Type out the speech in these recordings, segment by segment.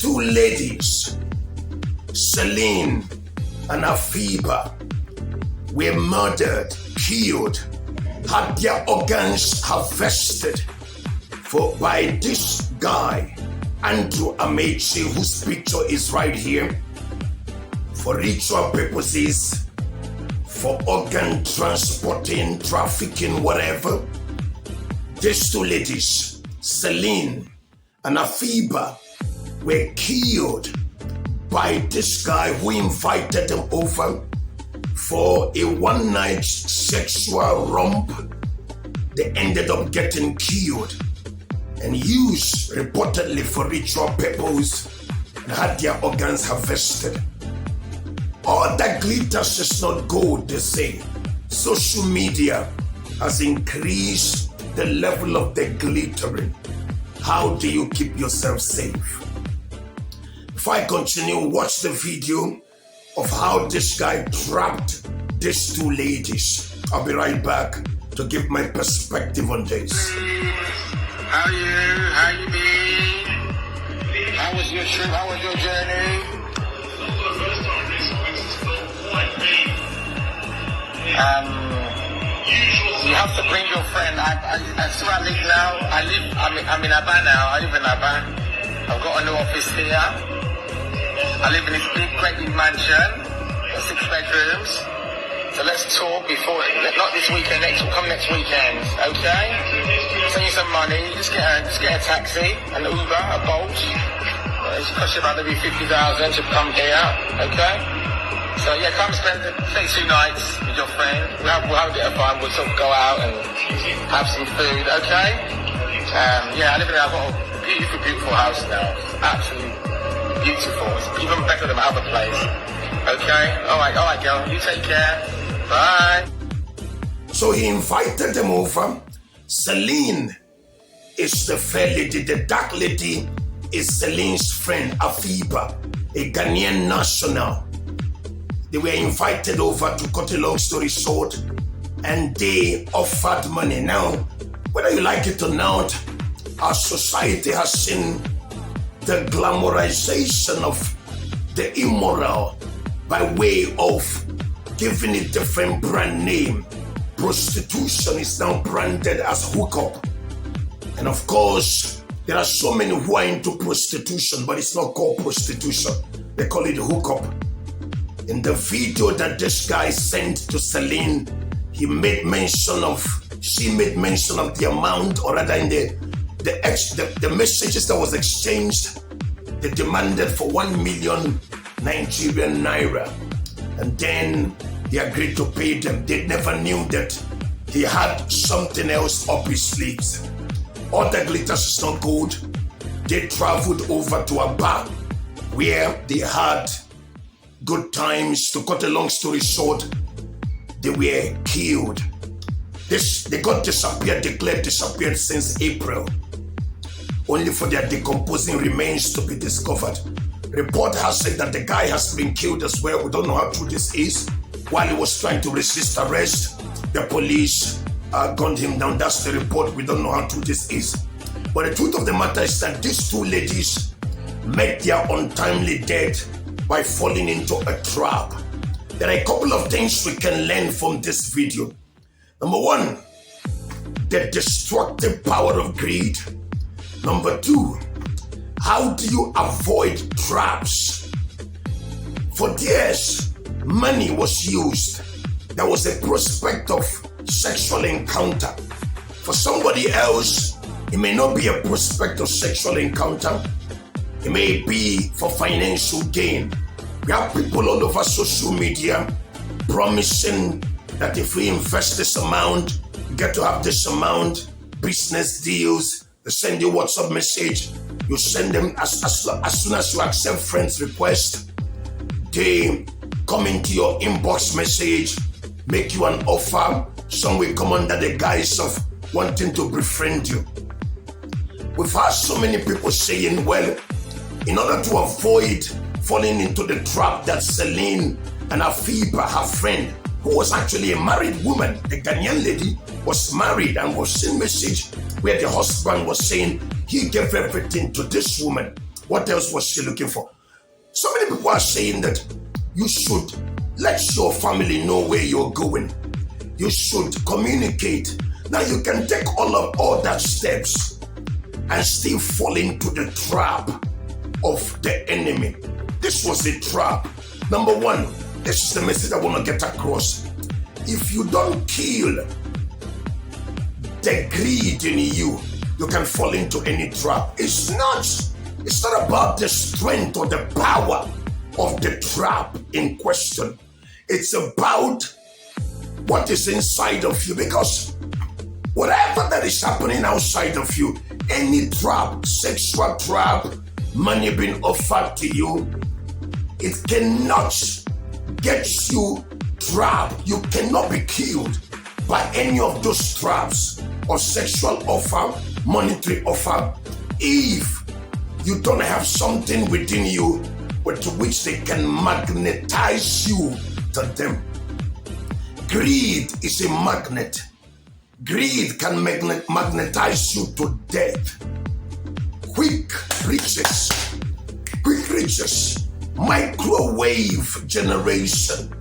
These two ladies, Celine and Afiba, were murdered, killed, had their organs harvested by this guy, Andrew Amechi, whose picture is right here, for ritual purposes, for organ transporting, trafficking, whatever. These two ladies, Celine and Afiba, were killed by this guy who invited them over for a one-night sexual romp. They ended up getting killed and used reportedly for ritual purposes and had their organs harvested. All that glitters is not gold, they say. Social media has increased the level of the glittering. How do you keep yourself safe? Before I continue, watch the video of how this guy trapped these two ladies. I'll be right back to give my perspective on this. How you been? How was your trip? How was your journey? You have to bring your friend. That's where I live now. I'm in Aba now. I live in Aba. I've got a new office here. I live in this big, great big mansion, 6 bedrooms. So let's talk before, not this weekend, come next weekend, okay? Send you some money, just get a taxi, an Uber, a Bolt. It's cost you about maybe 50,000 to come here, okay? So yeah, come spend 2 nights with your friend. We'll have a bit of fun, we'll sort of go out and have some food, okay? Yeah, I've got a beautiful, beautiful house now. Absolutely beautiful. It's even better than my other place. Okay? Alright, girl. You take care. Bye. So he invited them over. Celine is the fair lady. The dark lady is Celine's friend, Afiba, a Ghanaian national. They were invited over, to cut a long story short, and they offered money. Now, whether you like it or not, our society has seen the glamorization of the immoral by way of giving it different brand name. Prostitution is now branded as hookup. And of course, there are so many who are into prostitution, but it's not called prostitution. They call it hookup. In the video that this guy sent to Celine, she made mention of the amount, or rather in the messages that was exchanged. They demanded for 1 million Nigerian naira, and then he agreed to pay them. They never knew that he had something else up his sleeves. All the glitters is not gold. They traveled over to Aba, where they had good times. To cut a long story short, they were killed. They got declared disappeared since April, only for their decomposing remains to be discovered. Report has said that the guy has been killed as well. We don't know how true this is. While he was trying to resist arrest, the police gunned him down. That's the report. We don't know how true this is. But the truth of the matter is that these two ladies met their untimely death by falling into a trap. There are a couple of things we can learn from this video. Number 1, the destructive power of greed. Number 2, how do you avoid traps? For years, money was used. There was a prospect of sexual encounter. For somebody else, it may not be a prospect of sexual encounter. It may be for financial gain. We have people all over social media promising that if we invest this amount, you get to have this amount, business deals. They send you WhatsApp message. You send them as soon as you accept friends' request. They come into your inbox message, make you an offer. Some will come under the guise of wanting to befriend you. We've had so many people saying, well, in order to avoid falling into the trap that Celine and Afiba, her friend, who was actually a married woman, the Ghanaian lady, was married and was sent message where the husband was saying he gave everything to this woman. What else was she looking for? So many people are saying that you should let your family know where you're going. You should communicate. Now you can take all that steps and still fall into the trap of the enemy. This was a trap. Number one, this is the message I want to get across. If you don't kill the greed in you, you can fall into any trap. It's not about the strength or the power of the trap in question. It's about what is inside of you, because whatever that is happening outside of you, any trap, sexual trap, money being offered to you, it cannot get you trapped. You cannot be killed by any of those traps or sexual offer, monetary offer, if you don't have something within you to which they can magnetize you to them. Greed is a magnet. Greed can magnetize you to death. Quick riches, microwave generation.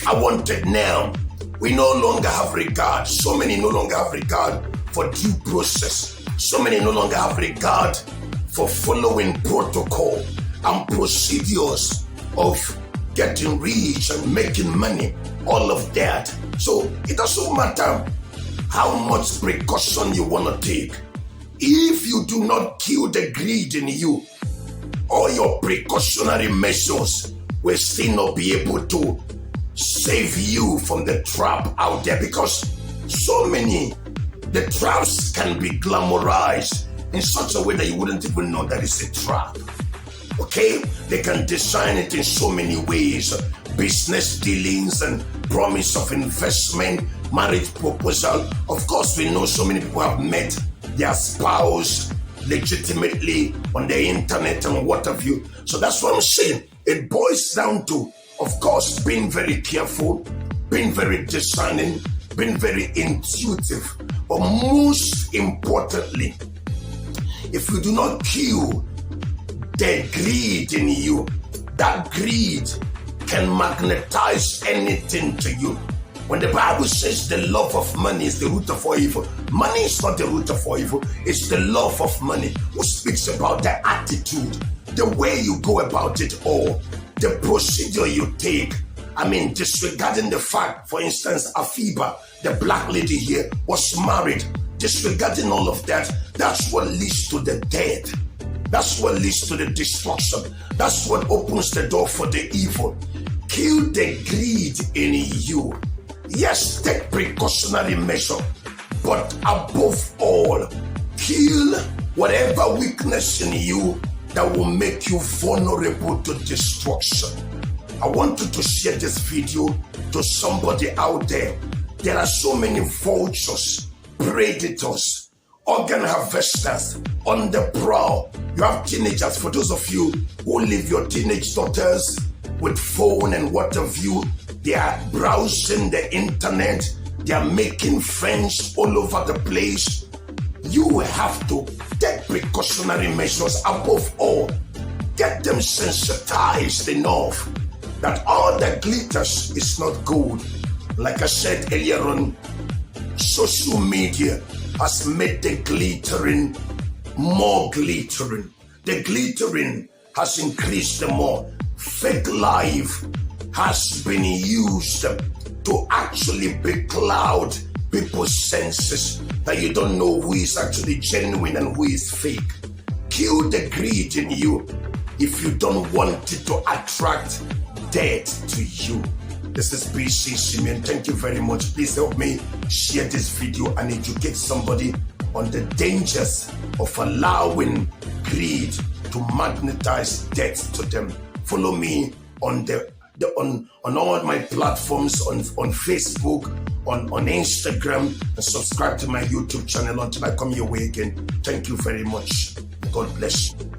I want it now. We no longer have regard. So many no longer have regard for due process. So many no longer have regard for following protocol and procedures of getting rich and making money, all of that. So it doesn't matter how much precaution you want to take. If you do not kill the greed in you, all your precautionary measures will still not be able to save you from the trap out there, because the traps can be glamorized in such a way that you wouldn't even know that it's a trap. Okay? They can design it in so many ways. Business dealings and promise of investment, marriage proposal. Of course, we know so many people have met their spouse legitimately on the internet and what have you. So that's what I'm saying. It boils down to, of course, being very careful, being very discerning, being very intuitive. But most importantly, if you do not kill the greed in you, that greed can magnetize anything to you. When the Bible says the love of money is the root of all evil, money is not the root of all evil, it's the love of money, who speaks about the attitude, the way you go about it all, the procedure you take. I mean, disregarding the fact, for instance, Afiba, the black lady here, was married. Disregarding all of that, that's what leads to the death. That's what leads to the destruction. That's what opens the door for the evil. Kill the greed in you. Yes, take precautionary measure, but above all, kill whatever weakness in you that will make you vulnerable to destruction. I want you to share this video to somebody out there. There are so many vultures, predators, organ harvesters on the prowl. You have teenagers. For those of you who leave your teenage daughters with phone and what have you, they are browsing the internet. They are making friends all over the place. You have to take precautionary measures. Above all, get them sensitized enough that all that glitters is not gold. Like I said earlier on, social media has made the glittering more glittering. The glittering has increased the more. Fake life has been used to actually becloud people's senses, that you don't know who is actually genuine and who is fake. Kill the greed in you if you don't want it to attract death to you. This is BC Simeon. Thank you very much. Please help me share this video and educate somebody on the dangers of allowing greed to magnetize death to them. Follow me on on all my platforms, on Facebook, on Instagram, and subscribe to my YouTube channel until I come your way again. Thank you very much. God bless you.